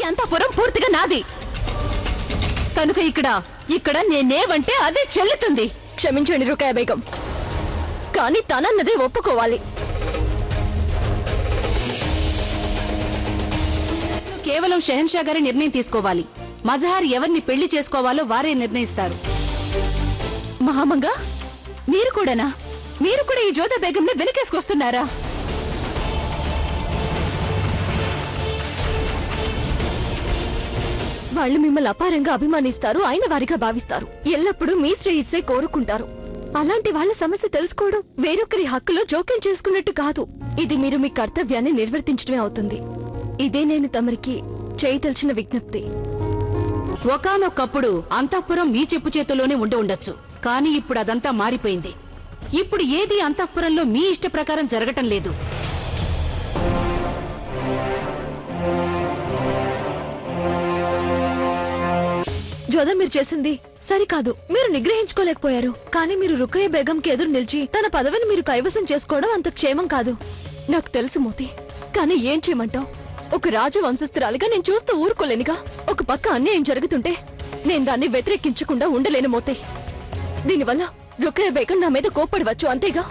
అంతఃపురం పూర్తిగా నాది. కనుక ఇక్కడ నేనేవంటే అదే చెల్లుతుంది. క్షమించండి రుకయ్య బేగం, కానీ తనన్నదే ఒప్పుకోవాలి. కేవలం షెహన్షా గారి నిర్ణయం తీసుకోవాలి. మజహార్ ఎవరిని పెళ్లి చేసుకోవాలో వారే నిర్ణయిస్తారు. మహామంగా, మీరు కూడా ఈ జోధా బేగంని వెనకేసుకొస్తున్నారా? వాళ్ళు మిమ్మల్ని అపారంగా అభిమానిస్తారు, అయిన వారిగా భావిస్తారు, ఎల్లప్పుడూ మీ శ్రేయస్సే కోరుకుంటారు. అలాంటి వాళ్ళ సమస్య తెలుసుకోవడం వేరొకరి హక్కులో జోక్యం చేసుకున్నట్టు కాదు. ఇది మీరు మీ కర్తవ్యాన్ని నిర్వర్తించడమే అవుతుంది. ఇదే నేను తమరికి చేయదలిచిన విజ్ఞప్తి. ఒకానొక్కప్పుడు అంతఃపురం మీ చెప్పు చేతుల్లోనే ఉండొచ్చు, కానీ ఇప్పుడు అదంతా మారిపోయింది. ఇప్పుడు ఏది అంతఃపురంలో మీ ఇష్ట ప్రకారం జరగటం లేదు. జోదా, మీరు చేసింది సరికాదు. మీరు నిగ్రహించుకోలేకపోయారు, కానీ మీరు రుకయ్య బేగంకి ఎదురు నిలిచి తన పదవిని మీరు కైవసం చేసుకోవడం అంత క్షేమం కాదు. నాకు తెలుసు మోతి, కానీ ఏం చేయమంటావు? ఒక రాజవంశస్థురాలిగా నేను చూస్తూ ఊరుకోలేనుగా. ఒక పక్క అన్యాయం జరుగుతుంటే నేను దాన్ని వ్యతిరేకించకుండా ఉండలేను మోతే. దీనివల్ల రుకయ్య బేగం నా మీద కోప్పడవచ్చు, అంతేగా.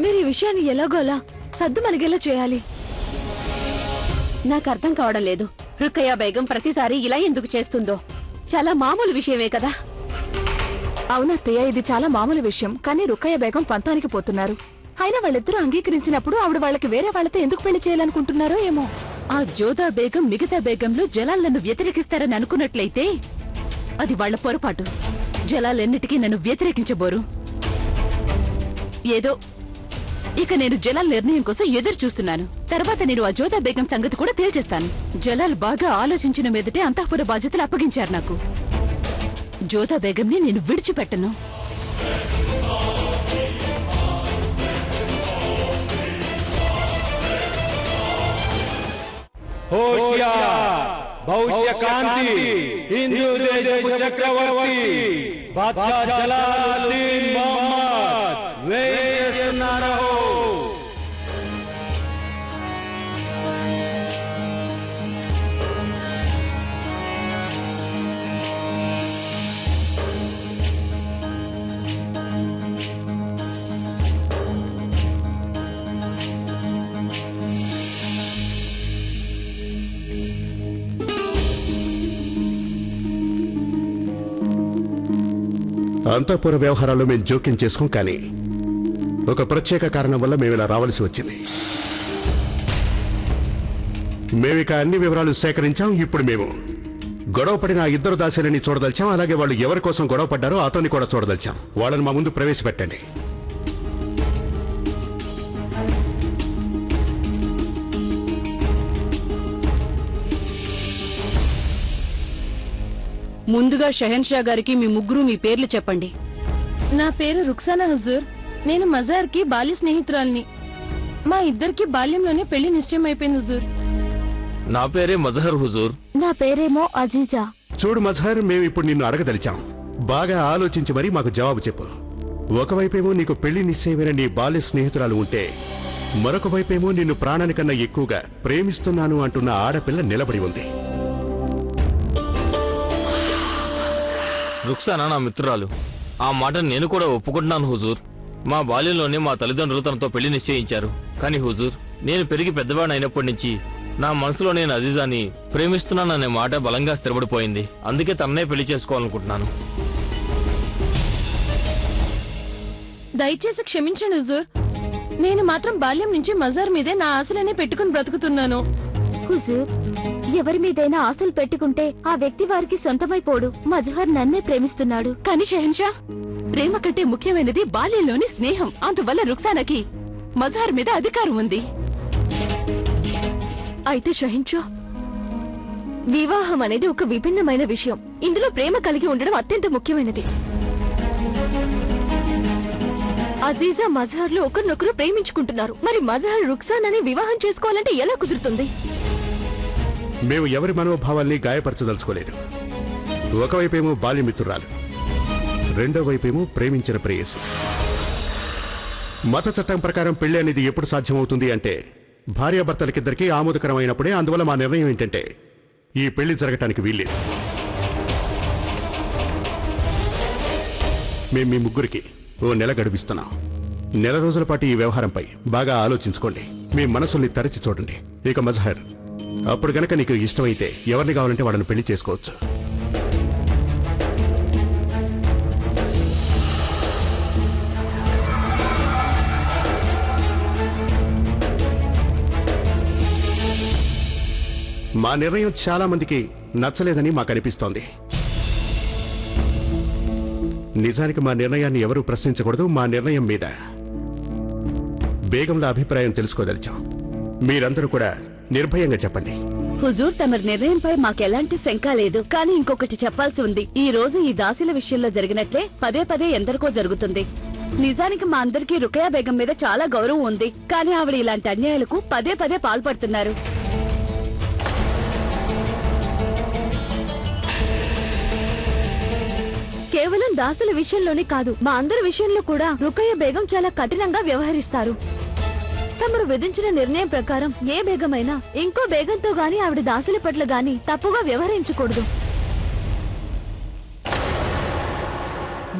మీరు ఈ విషయాన్ని ఎలాగోలా సద్దు మనగేలా చేయాలి. నాకు అర్థం కావడం లేదు, రుకయ్య బేగం ప్రతిసారి ఇలా ఎందుకు చేస్తుందో. చాలా మామూలు విషయమే కదా. అవునత్తయ్య, ఇది చాలా మామూలు విషయం, కానీ రుకయ్య బేగం పంతానికి పోతున్నారు. అయినా వాళ్ళిద్దరూ అంగీకరించినప్పుడు ఆవిడ వాళ్ళకి వేరే వాళ్ళతో ఎందుకు పెళ్లి చేయాలనుకుంటున్నారో ఏమో. ఆ జోధా బేగం మిగతా బేగంలో జలాల్ నన్ను వ్యతిరేకిస్తారని అనుకున్నట్లయితే అది వాళ్ల పొరపాటు. జలాలెన్నిటికీ నన్ను వ్యతిరేకించబోరు. ఏదో ఇక నేను జలాల్ నిర్ణయం కోసం ఎదురు చూస్తున్నాను. తర్వాత నేను ఆ జోధా బేగం సంగతి కూడా తేల్చేస్తాను. జలాల్ బాగా ఆలోచించిన మీదటే అంతఃపుర బాధ్యతలు అప్పగించారు నాకు. జోధా బేగంని నేను విడిచిపెట్టను. భవిష్య కాంతి హిందూ దేశపు చక్రవర్తి బాద్షా జలాలుద్దీన్ మొహమ్మద్ వేస్తున్నారు. అంతఃపుర వ్యవహారాల్లో మేము జోక్యం చేసుకోం, కానీ ఒక ప్రత్యేక కారణం వల్ల మేము ఇలా రావాల్సి వచ్చింది. మేమిక అన్ని వివరాలు సేకరించాం. ఇప్పుడు మేము గొడవపడిన ఆ ఇద్దరు దాసీలని చూడదలిచాం. అలాగే వాళ్ళు ఎవరి కోసం గొడవ పడ్డారో అతన్ని కూడా చూడదలిచాం. వాళ్ళని మా ముందు ప్రవేశపెట్టండి. ముందుగా షెహన్షా గారికి మీ ముగ్గురు మీ పేర్లు చెప్పండి. నా పేరు రుక్సానా హుజూర్. నేను మజార్కి బాల్య స్నేహితురాలిని. మా ఇద్దరికి బాల్యంలోనే పెళ్లి నిశ్చయం అయిపోయింది హుజూర్. నా పేరే మజహర్ హుజూర్. నా పేరేమో అజీజా. చూడు మజహర్, మేము ఇప్పుడు నిన్ను అడగదలిచాం. బాగా ఆలోచించి మరీ మాకు జవాబు చెప్పు. ఒకవైపేమో నీకు పెళ్లి నిశ్చయమైన నీ బాల్య స్నేహితురాలు ఉంటే, మరొక వైపేమో నిన్ను ప్రాణానికన్నా ఎక్కువగా ప్రేమిస్తున్నాను అంటున్న ఆడపిల్ల నిలబడి ఉంది. రుక్సానా నా మిత్రురాలు. ఆ మాట నేను కూడా ఒప్పుకుంటున్నాను హుజూర్. మా బాల్యంలోనే మా తల్లిదండ్రులు తనతో పెళ్లి నిశ్చయించారు. కానీ హుజూర్, నేను పెరిగి పెద్దవాడిని అయినప్పటి నుంచి నా మనసులో నేను అజీజాని ప్రేమిస్తున్నాననే మాట బలంగా స్థిరపడిపోయింది. అందుకే తన్నే పెళ్లి చేసుకోవాలనుకుంటున్నాను. దయచేసి క్షమించండి హుజూర్. నేను మాత్రం బాల్యం నుంచి మజార్ మీదే నా ఆశలనే పెట్టుకుని బ్రతుకుతున్నాను. హుజూర్, ఎవరి మీదైనా ఆశలు పెట్టుకుంటే ఆ వ్యక్తి వారికి సొంతమైపోడు. మజహర్ నన్నే ప్రేమిస్తున్నాడు. కానీ షెహన్షా, ప్రేమ కంటే ముఖ్యమైనది బాల్యంలోని స్నేహం. అందువల్ల రుక్సానాకి మజహర్ మీద అధికారం ఉంది. అయితే షహిన్షా, వివాహం అనేది ఒక విభిన్నమైన విషయం. ఇందులో ప్రేమ కలిగి ఉండడం అత్యంత ముఖ్యమైనది. అజీజా మజహర్లు ఒకరినొకరు ప్రేమించుకుంటున్నారు. మరి మజహర్ రుక్సానాని వివాహం చేసుకోవాలంటే ఎలా కుదురుతుంది? మేము ఎవరి మనోభావాల్ని గాయపరచదలుచుకోలేదు. ఒకవైపేమో బాల్యమిత్రురాలు, రెండో వైపేమో ప్రేమించిన ప్రేయసి. మత చట్టం ప్రకారం పెళ్లి అనేది ఎప్పుడు సాధ్యమవుతుంది అంటే భార్యాభర్తలకిద్దరికీ ఆమోదకరమైనప్పుడే. అందువల్ల మా నిర్ణయం ఏంటంటే ఈ పెళ్లి జరగటానికి వీల్లేదు. మేం మీ ముగ్గురికి ఓ నెల గడువిస్తున్నాం. నెల రోజుల పాటు ఈ వ్యవహారంపై బాగా ఆలోచించుకోండి. మీ మనసుల్ని తరచి చూడండి. ఇక మజహర్, అప్పుడు గనక నీకు ఇష్టమైతే ఎవరిని కావాలంటే వాళ్ళని పెళ్లి చేసుకోవచ్చు. మా నిర్ణయం చాలా మందికి నచ్చలేదని మాకు అనిపిస్తోంది. నిజానికి మా నిర్ణయాన్ని ఎవరూ ప్రశ్నించకూడదు. మా నిర్ణయం మీద బేగంల అభిప్రాయం తెలుసుకోదలిచాం. మీరందరూ కూడా నిర్భయంగా చెప్పండి. హుజూర్, తమరి నిర్ణయంపై మాకెలాంటి శంక లేదు. కానీ ఇంకొకటి చెప్పాల్సి ఉంది. ఈ రోజు ఈ దాసీల విషయంలో జరిగినట్లే పదే పదే ఎందరికో జరుగుతుంది. నిజానికి మా అందరికీ రుకయా బేగం మీద చాలా గౌరవం ఉంది. కానీ ఆవిడ ఇలాంటి అన్యాయాలకు పదే పదే పాల్పడుతున్నారు. కేవలం దాసుల విషయంలోనే కాదు, మా అందరి విషయంలో కూడా రుకయ్య బేగం చాలా కఠినంగా వ్యవహరిస్తారు. తమరు విధించిన నిర్ణయం ప్రకారం ఏ బేగమైనా ఇంకో బేగంతో గాని ఆవిడ దాసుల పట్ల గాని తప్పుగా వ్యవహరించకూడదు.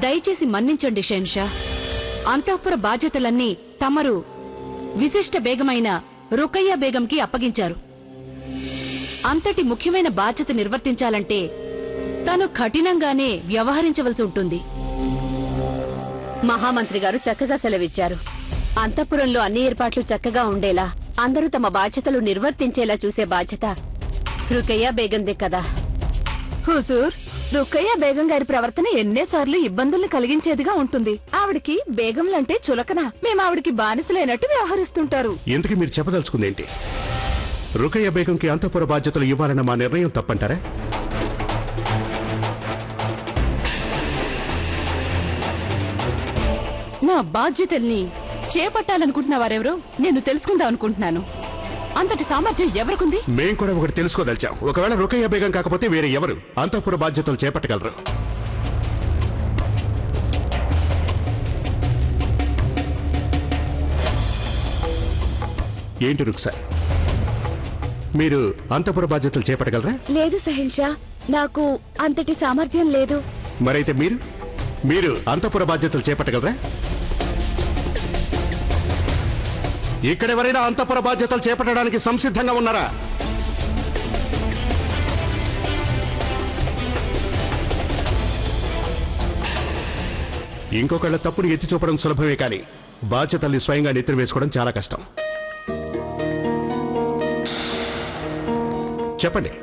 దయచేసి మన్నించండి షెన్షా. అంతఃపుర బాధ్యతలన్నీ తమరు విశిష్ట బేగమైన రుకయ్య బేగంకి అప్పగించారు. అంతటి ముఖ్యమైన బాధ్యత నిర్వర్తించాలంటే తను కఠినంగానే వ్యవహరించవలసి ఉంటుంది. మహామంత్రి గారు చక్కగా సెలవిచ్చారు. అంతఃపురంలో అన్ని ఏర్పాట్లు చక్కగా ఉండేలా, అందరూ తమ బాధ్యతలు నిర్వర్తించేలా చూసే బాధ్యత రుకయ్య బేగందే కదా. హుజూర్, రుకయ్య బేగం గారి ప్రవర్తన ఎన్నేసార్లు ఇబ్బందుల్ని కలిగించేదిగా ఉంటుంది. ఆవిడికి బేగంలంటే చులకన. మేము ఆవిడికి బానిసలైనట్టు వ్యవహరిస్తుంటారు. ఎందుకు మీరు చెప్పదలుచుకుందేంటి? రుకయ్య బేగంకి అంతఃపుర బాధ్యతలు ఇవ్వాలన్న మా నిర్ణయం తప్పంటారా? నా బాధ్యతల్ని చేపట్టాలనుకుంటున్న వారెవరో నేను తెలుసుకుందాం అనుకుంటున్నాను. అంతటి సామర్థ్యం ఎవరికుంది? మేం కూడా ఒకటి తెలుసుకోదలిచాం. ఒకవేళ రుకయ్య బేగం కాకపోతే వేరే ఎవరు అంతఃపుర బాధ్యతలు చేపట్టగలరు? ఏంటి రుక్సా, మీరు అంతఃపుర బాధ్యతలు చేపట్టగలరా? లేదు సహింషా, నాకు అంతటి సామర్థ్యం లేదు. మరైతే మీరు అంతఃపుర బాధ్యతలు చేపట్టగలరా? ఇక్కడెవరైనా అంతఃపుర బాధ్యతలు చేపట్టడానికి సంసిద్ధంగా ఉన్నారా? ఇంకొకళ్ళ తప్పుని ఎత్తి చూపడం సులభమే, కానీ బాధ్యతల్ని స్వయంగా నెత్తిన వేసుకోవడం చాలా కష్టం. చెప్పండి,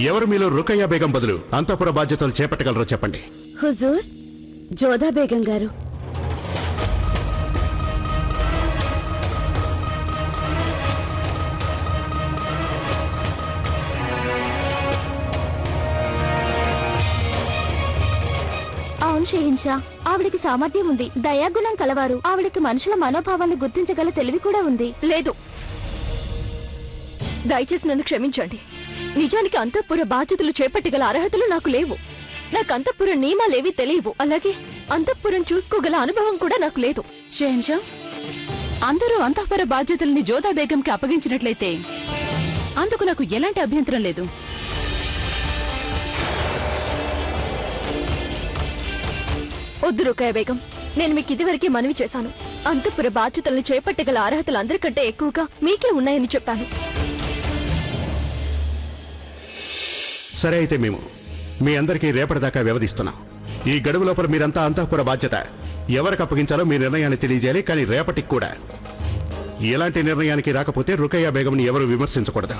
ఎవరు మీలో రుకయ్య బేగం బదులు అంతఃపుర బాధ్యతలు చేపట్టగలరో చెప్పండి. హుజూర్, జోదా బేగం గారు. అవును షెహిన్షా, ఆవిడికి సామర్థ్యం ఉంది, దయాగుణం కలవారు. ఆవిడికి మనుషుల మనోభావాన్ని గుర్తించగల తెలివి కూడా ఉంది. లేదు, దయచేసి నన్ను క్షమించండి. నిజానికి అంతఃపుర బాధ్యతలు చేపట్టగల అర్హతలు నాకు లేవు. నాకు అంతఃపుర నియమాలేవి తెలియవు. అలాగే అంతఃపురం చూసుకోగల అనుభవం కూడా నాకు లేదు. షెహన్షా, అందరూ అంతఃపుర బాధ్యతల్ని జోదా బేగంకి అప్పగించినట్లయితే అందుకు నాకు ఎలాంటి అభ్యంతరం లేదు. వద్దు రుకయ్య బేగం, నేను మీకు ఇదివరకే మనవి చేశాను. అంతఃపుర బాధ్యతలను చేపట్టగల అర్హతలు అందరికంటే ఎక్కువగా మీకే ఉన్నాయని చెప్పాను. సరే, అయితే మేము మీ అందరికీ రేపటిదాకా వ్యవధిస్తున్నాం. ఈ గడువు లోపల మీరంతా అంతఃపుర బాధ్యత ఎవరికి అప్పగించాలో మీ నిర్ణయాన్ని తెలియజేయాలి. కానీ రేపటికి కూడా ఎలాంటి నిర్ణయానికి రాకపోతే రుకయ్య బేగంని ఎవరు విమర్శించకూడదు.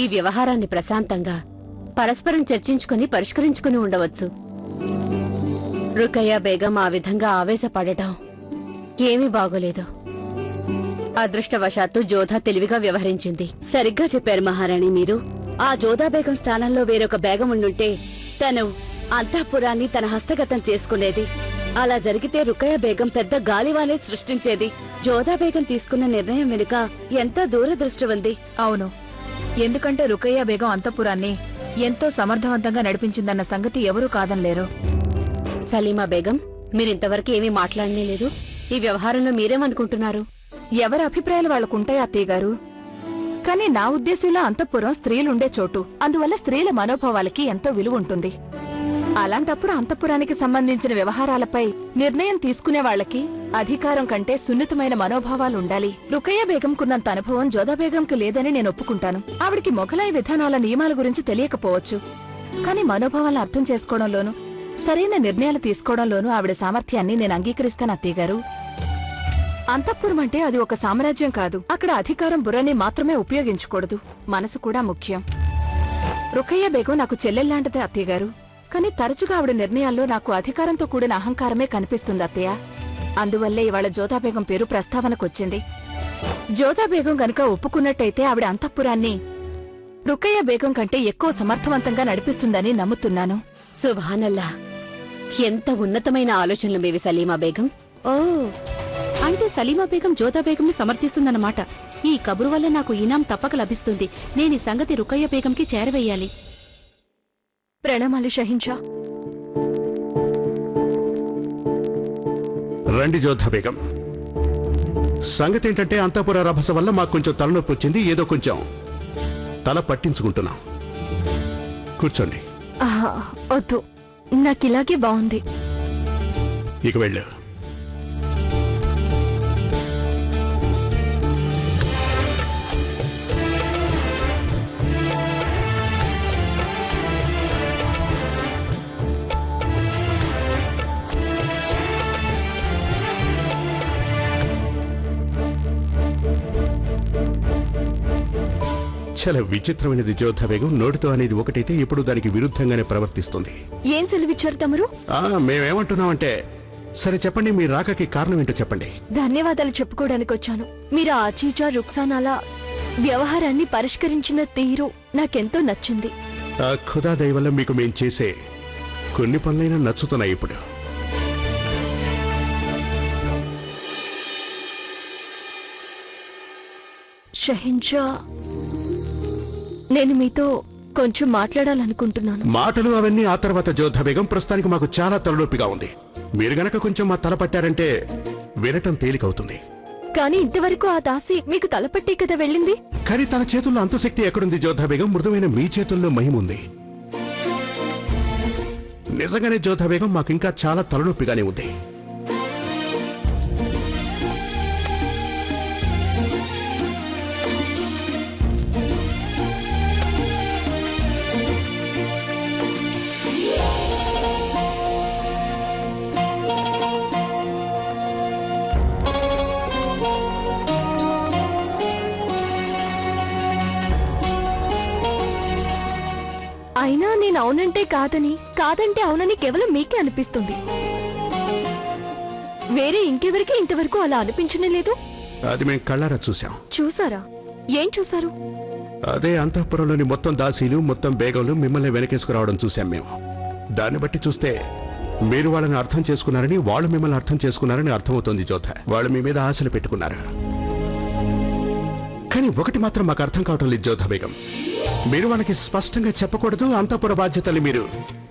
ఈ వ్యవహారాన్ని ప్రశాంతంగా పరస్పరం చర్చించుకుని పరిష్కరించుకుని ఉండవచ్చు. రుకయ్య బేగం ఆ విధంగా ఆవేశపడటం ఏమీ బాగోలేదు. అదృష్టవశాత్తు జోధా తెలివిగా వ్యవహరించింది. సరిగ్గా చెప్పారు మహారాణి మీరు. ఆ జోధా బేగం స్థానంలో వేరొక బేగం ఉండుంటే తను అంతఃపురాన్ని తన హస్తగతం చేసుకునేది. అలా జరిగితే రుకయ్య బేగం పెద్ద గాలివానే సృష్టించేది. జోధా బేగం తీసుకున్న నిర్ణయం వెనుక ఎంతో దూరదృష్టి ఉంది. అవును, ఎందుకంటే రుకయ్య బేగం అంతఃపురాన్ని ఎంతో సమర్థవంతంగా నడిపించిందన్న సంగతి ఎవరూ కాదనలేరు. సలీమా బేగం, మీరింతవరకు ఏమీ మాట్లాడనే లేదు. ఈ వ్యవహారంలో మీరేమనుకుంటున్నారు? ఎవరి అభిప్రాయాలు వాళ్ళకుంటాయి అత్తయ్య గారు. కానీ నా ఉద్దేశంలో అంతఃపురం స్త్రీలుండే చోటు. అందువల్ల స్త్రీల మనోభావాలకి ఎంతో విలువ ఉంటుంది. అలాంటప్పుడు అంతఃపురానికి సంబంధించిన వ్యవహారాలపై నిర్ణయం తీసుకునే వాళ్ళకి అధికారం కంటే సున్నితమైన మనోభావాలుండాలి. రుకయ్య బేగంకున్నంత అనుభవం జోధా బేగంకి లేదని నేను ఒప్పుకుంటాను. ఆవిడికి మొఘలాయి విధానాల నియమాల గురించి తెలియకపోవచ్చు, కానీ మనోభావాలను అర్థం చేసుకోవడంలోనూ సరైన నిర్ణయాలు తీసుకోవడంలోనూ ఆవిడ సామర్థ్యాన్ని నేను అంగీకరిస్తాను అత్తయ్య గారు. అంతఃపురం అంటే అది ఒక సామ్రాజ్యం కాదు. అక్కడ అధికారం బుర్రని మాత్రమే ఉపయోగించకూడదు, మనసు కూడా ముఖ్యం. రుకయ్య బేగం నాకు చెల్లెల్లాంటిదే అత్తయ్య గారు, కానీ తరచుగా ఆవిడ నిర్ణయాల్లో నాకు అధికారంతో కూడిన అహంకారమే కనిపిస్తుంది అత్తయ్య. అందువల్లే ఇవాళ జోధా బేగం పేరు ప్రస్తావనకొచ్చింది. జోధా బేగం గనుక ఒప్పుకున్నట్టయితే ఆవిడ అంతఃపురాన్ని రుకయ్య బేగం కంటే ఎక్కువ సమర్థవంతంగా నడిపిస్తుందని నమ్ముతున్నాను. సుభానల్లా, ఎంత ఉన్నతమైన ఆలోచనలు మీవి సలీమా బేగం. ఓ, అంటే సలీమా బేగం జోధా బేగంని సమర్థిస్తుందన్నమాట. ఈ కబురు వల్ల నాకు ఇనాం తప్పక లభిస్తుంది. నేను ఈ సంగతి రుకయ్య బేగంకి చేరవేయాలి. ప్రణామాలు షహిన్షా. రండి జోధా బేగం. సంగతి ఏంటంటే అంతఃపుర రభస వల్ల మాకు కొంచెం తలనొప్పి వచ్చింది. ఏదో కొంచెం తల పట్టించుకుంటున్నాం. కూర్చోండి. వద్దు, నాకిలాగే బాగుంది. ఇక వెళ్ళు. చాలా విచిత్రమైనది జోధా బేగం. నోటితో అనేది ఒకటైతే ఇప్పుడు దానికి విరుద్ధంగానే ప్రవర్తిస్తుంది. ఏం సెలవిచ్చారు తమరు? మేమేమంటున్నామంటే, సరే చెప్పండి, మీ రాకకి కారణం ఏంటో చెప్పండి. ధన్యవాదాలు చెప్పుకోవడానికి వచ్చాను. మీరు ఆచీచా రుక్సానాల వ్యవహారాన్ని పరిష్కరించిన తీరు నాకెంతో నచ్చింది. ఆ ఖుదా దయ వల్ల మీకు మేం చేసే కొన్ని పనులైనా నచ్చుతున్నాయి ఇప్పుడు. షహిన్షా, నేను మీతో కొంచెం మాట్లాడాలనుకుంటున్నాను. మాటలు అవన్నీ ఆ తర్వాత జోధా బేగం. ప్రస్తుతానికి మాకు చాలా తలనొప్పిగా ఉంది. మీరు గనక కొంచెం మా తల పట్టారంటే వినటం తేలికవుతుంది. కానీ ఇంతవరకు ఆ దాసి మీకు తలపట్టే కదా వెళ్ళింది. కానీ తన చేతుల్లో అంత శక్తి ఎక్కడుంది జోధా బేగం? మృదువైన మీ చేతుల్లో మహిముంది. నిజంగానే జోధా బేగం, మాకు ఇంకా చాలా తలనొప్పిగానే ఉంది. అయినా నేను అవునంటే కాదని, కాదంటే అవునని కేవలం మీకే అనిపిస్తుంది. వేరే ఇంకెవరికి ఇంతవరకు అలా అనిపించనే లేదు. అది మేము కళ్ళారా చూసాం. చూసారా? ఏం చూసారు? అదే అంతఃపురంలోని మొత్తం దాసీలు, మొత్తం బేగంలు మిమ్మల్ని వెనకేసుకురావడం చూశాం మేము. దాన్ని బట్టి చూస్తే మీరు వాళ్ళని అర్థం చేసుకున్నారని, వాళ్ళు మిమ్మల్ని అర్థం చేసుకున్నారని అర్థమవుతోంది జోధా. వాళ్ళు మీ మీద ఆశలు పెట్టుకున్నారు. కానీ ఒకటి మాత్రం మాకు అర్థం కావటం లేదు జోధా బేగం. మీరు వాళ్ళకి స్పష్టంగా చెప్పకూడదు, అంతఃపుర బాధ్యతలు మీరు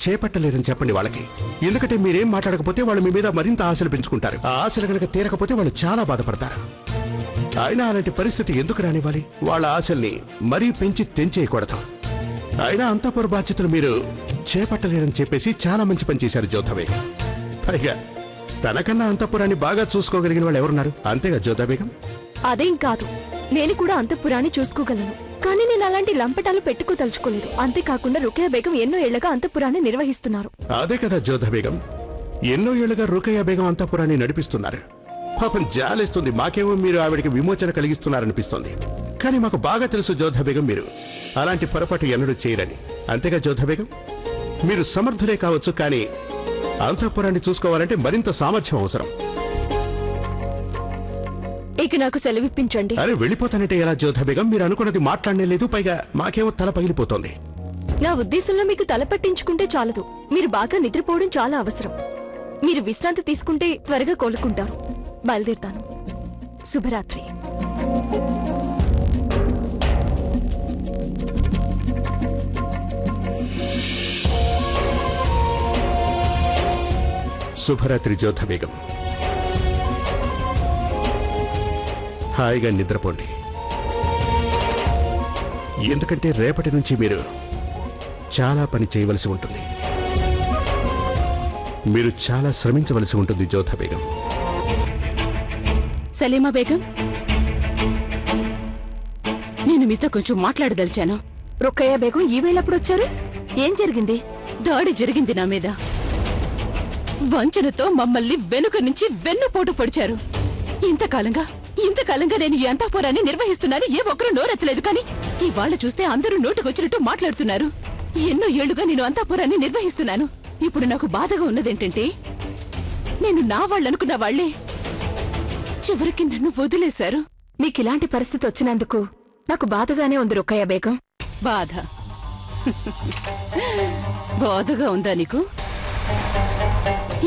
చేపట్టలేరని చెప్పండి వాళ్ళకి. ఎందుకంటే మీరేం మాట్లాడకపోతే వాళ్ళు మీ మీద మరింత ఆశలు పెంచుకుంటారు. ఆ ఆశలు కనుక తీరకపోతే వాళ్ళు చాలా బాధపడతారు. అయినా అలాంటి పరిస్థితి ఎందుకు రానివ్వాలి? వాళ్ళ ఆశల్ని మరీ పెంచి తెంచేయకూడదు. అయినా అంతఃపుర బాధ్యతలు మీరు చేపట్టలేరని చెప్పేసి చాలా మంచి పని చేశారు జోధా బేగం. పైగా తనకన్నా అంతఃపురాన్ని బాగా చూసుకోగలిగిన వాళ్ళు ఎవరున్నారు? అంతేగా జోధా బేగం? అదేం కాదు, నేను కూడా అంతఃపురాన్ని చూసుకోగలను. కానీ నేను అలాంటి లంపటాలు పెట్టుకోదలుచుకోలేదు. అంతేకాకుండా రుకయ్య బేగం ఎన్నో ఏళ్లుగా అంతఃపురాన్ని నిర్వహిస్తున్నారు. అదే కదా జోధా బేగం, ఎన్నో ఏళ్లుగా రుకయ్య బేగం అంతఃపురాన్ని నడిపిస్తున్నారు. పాపం జాలేస్తుంది. మాకేమో మీరు ఆవిడికి విమోచన కలిగిస్తున్నారనిపిస్తోంది. కానీ మాకు బాగా తెలుసు జోధా బేగం, మీరు అలాంటి పొరపాటు ఎన్నడూ చేయరని. అంతేగా జోధా బేగం? మీరు సమర్థులే కావచ్చు, కానీ అంతఃపురాన్ని చూసుకోవాలంటే మరింత సామర్థ్యం అవసరం. ఇక నాకు సెలవిప్పించండి. అరే వెళ్ళిపోతానంటే ఎలా జోధా బేగం? మీరు అనుకున్నది మాట్లాడనే లేదు, పైగా మాకేమో తల పగిలిపోతోంది. నా ఉద్దేశంలో మీకు తల పట్టించుకుంటే చాలదు. మీరు బాగా నిద్రపోవడం చాలా అవసరం. మీరు విశ్రాంతి తీసుకుంటే త్వరగా కోలుకుంటారు. బయలుదేరుతాను. శుభరాత్రి. శుభరాత్రి జోధా బేగం. హాయిగా నిద్రపోండి. ఎందుకంటే రేపటి నుంచి మీరు చాలా పని చేయవలసి ఉంటుంది. మీరు చాలా శ్రమించవలసి ఉంటుంది జోధా బేగం. సలీమా బేగం, నేను మీతో కొంచెం మాట్లాడదలిచాను. రుక్కయ్య బేగం ఈ వేళప్పుడు వచ్చారు? ఏం జరిగింది? దాడి జరిగింది నా మీద. వంచనతో మమ్మల్ని వెనుక నుంచి వెన్నుపోటు పొడిచారు. ఇంతకాలంగా నేను ఈ అంతఃపురాన్ని నిర్వహిస్తున్నాను. ఏ ఒక్కరూ నోరెత్తలేదు. కానీ ఇవాళ చూస్తే అందరూ నోటుకొచ్చినట్టు మాట్లాడుతున్నారు. ఎన్నో ఏళ్లుగా నేను అంతఃపురాన్ని నిర్వహిస్తున్నాను. ఇప్పుడు నాకు బాధగా ఉన్నదేంటంటే, నేను నా వాళ్ళనుకున్న వాళ్లే చివరికి నన్ను వదిలేశారు. మీకిలాంటి పరిస్థితి వచ్చినందుకు నాకు బాధగానే ఉంది రుక్కయ్య బేగం. బాధగా ఉందా నీకు?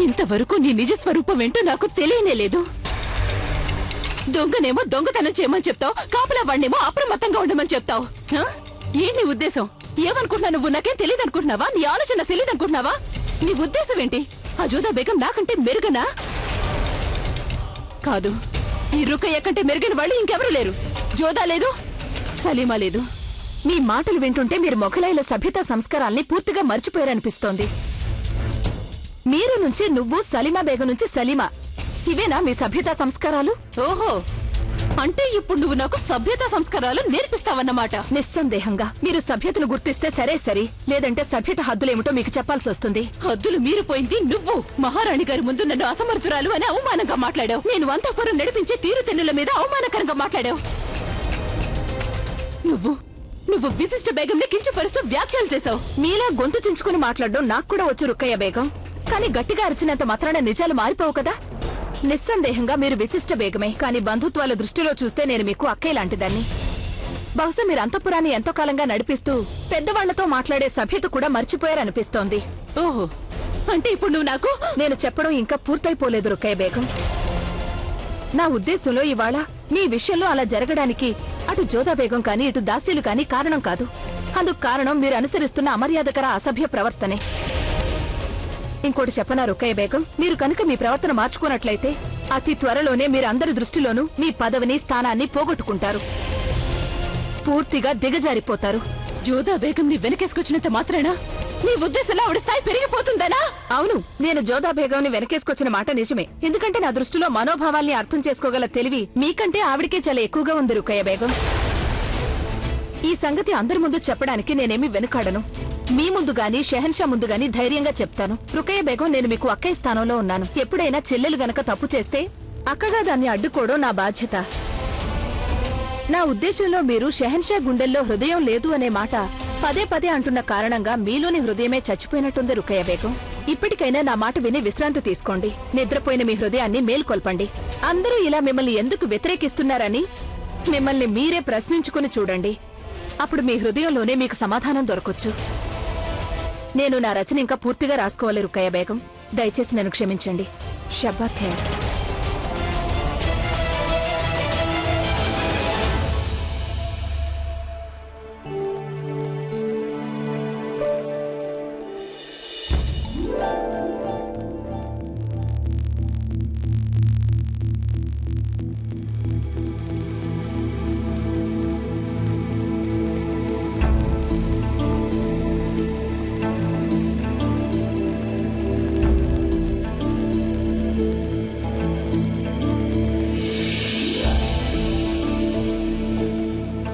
ఇంతవరకు నీ నిజ స్వరూపం ఏంటో నాకు తెలియనే లేదు. దొంగనేమో దొంగతనం చేయమని చెప్తావు, కాపలా వాడినేమో అప్రమత్తంగా ఉండమని చెప్తావు. ఏంటి నీ ఉద్దేశం? ఏమనుకుంటున్నా నువ్వు? నాకేం తెలియదు అనుకుంటున్నావా? నీ ఆలోచన తెలియదు అనుకుంటున్నావా? నీ ఉద్దేశం ఏంటి? ఆ జోధా బేగం నాకంటే మెరుగనా? కాదు, ఈ రుక్కయ్య కంటే మెరుగైన వాళ్ళు ఇంకెవరూ లేరు. జోధా లేదు, సలీమా లేదు. మీ మాటలు వింటుంటే మీరు మొఘలాయిల సభ్యతా సంస్కారాల్ని పూర్తిగా మర్చిపోయారనిపిస్తోంది. మీరు నుంచి నువ్వు, సలీమా బేగం నుంచి సలీమా, ఇవేనా మీ సభ్యతా సంస్కారాలు? ఓహో, అంటే ఇప్పుడు నువ్వు నాకు సభ్యతా సంస్కారాలు నేర్పిస్తావన్నమాట. నిస్సందేహంగా మీరు సభ్యతను గుర్తిస్తే సరే, లేదంటే సభ్యత హద్దులేమిటో మీకు చెప్పాల్సి వస్తుంది. హద్దులు మీరిపోయింది నువ్వు. మహారాణి గారి ముందు నన్ను అసమర్థురాలు అని అవమానంగా మాట్లాడావు. నేను అంతఃపురం నడిపించే తీరుతెన్నుల మీద అవమానకరంగా మాట్లాడావు. నువ్వు విశిష్ట బేగంని కించపరుస్తూ వ్యాఖ్యలు చేశావు. మీలా గొంతు చించుకుని మాట్లాడడం నాకు కూడా వచ్చు రుక్కయ్య బేగం. కానీ గట్టిగా అరిచినంత మాత్రాన నిజాలు మారిపోవు కదా. నిస్సందేహంగా మీరు విశిష్ట బేగమే. కానీ బంధుత్వాల దృష్టిలో చూస్తే నేను మీకు అక్కయ్య లాంటిదాన్ని. బహుశా మీరు అంతఃపురాన్ని ఎంతో కాలంగా నడిపిస్తూ పెద్దవాళ్లతో మాట్లాడే సభ్యత కూడా మర్చిపోయారనిపిస్తోంది. ఓహో, అంటే ఇప్పుడు నువ్వు నాకు... నేను చెప్పడం ఇంకా పూర్తయిపోలేదు రుక్కయ్య బేగం. నా ఉద్దేశంలో ఇవాళ మీ విషయంలో అలా జరగడానికి అటు జోధా బేగం కానీ ఇటు దాసీలు కానీ కారణం కాదు. అందుకు కారణం మీరు అనుసరిస్తున్న అమర్యాదకర అసభ్య ప్రవర్తనే. ఇంకోటి చెప్పనా రుక్కయ్య బేగం, మీరు కనుక మీ ప్రవర్తన మార్చుకున్నట్లయితే అతి త్వరలోనే మీరు అందరి దృష్టిలోనూ మీ పదవిని, స్థానాన్ని పోగొట్టుకుంటారు. పూర్తిగా దిగజారిపోతారు. జోధా బేగం ని వెనకేసుకొచ్చినంత మాత్రానా నీ ఉద్దేశంలో ఆవిడ స్థాయి పెరిగిపోతుందనా? అవును, నేను జోధా బేగంని వెనకేసుకొచ్చిన మాట నిజమే. ఎందుకంటే నా దృష్టిలో మనోభావాల్ని అర్థం చేసుకోగల తెలివి మీకంటే ఆవిడికే చాలా ఎక్కువగా ఉంది రుక్కయ్య బేగం. ఈ సంగతి అందరి ముందు చెప్పడానికి నేనేమి వెనుకాడను. మీ ముందు గాని, షెహన్షా ముందు గాని ధైర్యంగా చెప్తాను. రుక్కయ్య బేగం, నేను మీకు అక్కయ్య స్థానంలో ఉన్నాను. ఎప్పుడైనా చెల్లెలు గనక తప్పు చేస్తే అక్కగా దాన్ని అడ్డుకోవడం నా బాధ్యత. నా ఉద్దేశంలో మీరు షెహన్షా గుండెల్లో హృదయం లేదు అనే మాట పదే పదే అంటున్న కారణంగా మీలోని హృదయమే చచ్చిపోయినట్టుంది రుక్కయ్య బేగం. ఇప్పటికైనా నా మాట విని విశ్రాంతి తీసుకోండి. నిద్రపోయిన మీ హృదయాన్ని మేల్కొల్పండి. అందరూ ఇలా మిమ్మల్ని ఎందుకు వ్యతిరేకిస్తున్నారని మిమ్మల్ని మీరే ప్రశ్నించుకుని చూడండి. అప్పుడు మీ హృదయంలోనే మీకు సమాధానం దొరకొచ్చు. నేను నా రచన ఇంకా పూర్తిగా రాసుకోవాలి రుక్కయ్య బేగం. దయచేసి నన్ను క్షమించండి. షబ్బా ఖైర్.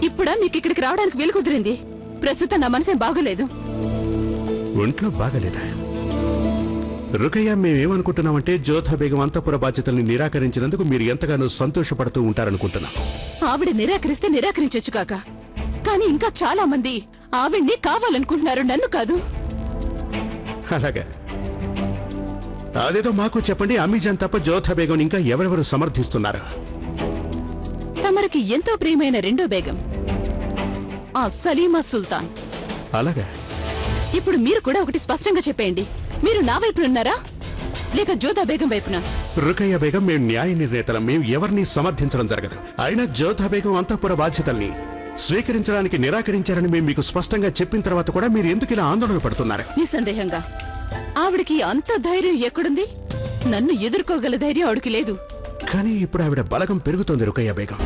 ఇప్పుడా మీకు ఇక్కడికి రావడానికి వీలు కుదిరింది? ప్రస్తుతం నా మనసేం బాగోలేదు. ఒంట్లో బాగలేదా? రుకయ్య, మేమేమనుకుంటున్నామంటే జోధా బేగం అంతఃపుర బాధ్యతల్ని నిరాకరించినందుకు మీరు ఎంతగానో సంతోషపడుతూ ఉంటారనుకుంటున్నాం. ఆవిడ నిరాకరిస్తే నిరాకరించొచ్చు కాక, కానీ ఇంకా చాలా మంది ఆవిడ్ని కావాలనుకుంటున్నారు, నన్ను కాదు. అలాగా? అదేదో మాకు చెప్పండి. అమీజాన్ తప్ప జోధా బేగం ఇంకా ఎవరెవరు సమర్థిస్తున్నారు? తమరికి ఎంతో ప్రియమైన రెండో బేగం ఆ సలీమా సుల్తాన్. అలాగా? ఇప్పుడు మీరు కూడా ఒకటి స్పష్టంగా చెప్పేయండి, మీరు నా వైపునున్నారా లేక జోధా బేగం వైపున? రుకయ్య బేగం, మేము న్యాయ నిర్ణేతలం, మేము ఎవరిని సమర్థించడం జరగదు. అయినా జోధా బేగం అంతఃపుర బాధ్యతల్ని స్వీకరించడానికి నిరాకరించారని మేము మీకు స్పష్టంగా చెప్పిన తర్వాత కూడా మీరు ఎందుకు ఇలా ఆందోళన పడుతున్నారు? నిస్సందేహంగా ఆవిడకి అంత ధైర్యం ఎక్కడుంది? నన్ను ఎదుర్కోగల ధైర్యం ఆవిడకి లేదు. కానీ ఇప్పుడు ఆవిడ బలగం పెరుగుతోంది రుకయ్య బేగం.